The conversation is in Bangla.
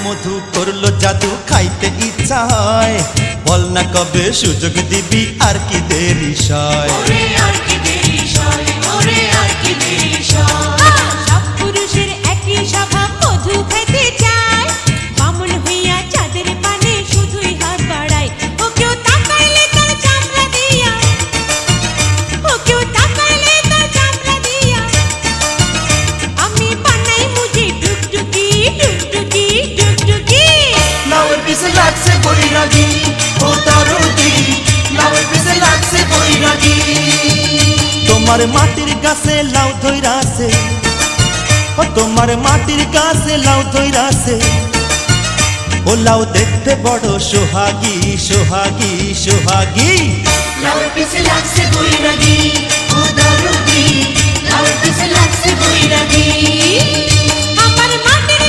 মধু করলো জাদু খাইতে ইচ্ছা হয় বল না কবে সুযোগ দিবি আর কি দেরি সয় সব পুরুষের একই স্বভাব মধু খাইতে চায় বামন হইয়া চাঁদের পানে শুধুই হাত বাড়ায় ও কেউ তাকাইলে তার চামড়া দিয়া আমি বানাই মুঝে টুকটুকি টুকটুকি টুকটুকি লাউয়ের পিছে লাগছে বৈরাগী ও দরদি লাউয়ের পিছে লাগছে বৈরাগী তোমার মাটির গাছে লাউ ধইরাছে ও তোমার মাটির গাছে লাউ ধইরাছে ও লাউ দেখতে বড় সোহাগী সোহাগী সোহাগী লাউয়ের পিছে লাগছে বৈরাগী ও দরদি লাউয়ের পিছে লাগছে বৈরাগী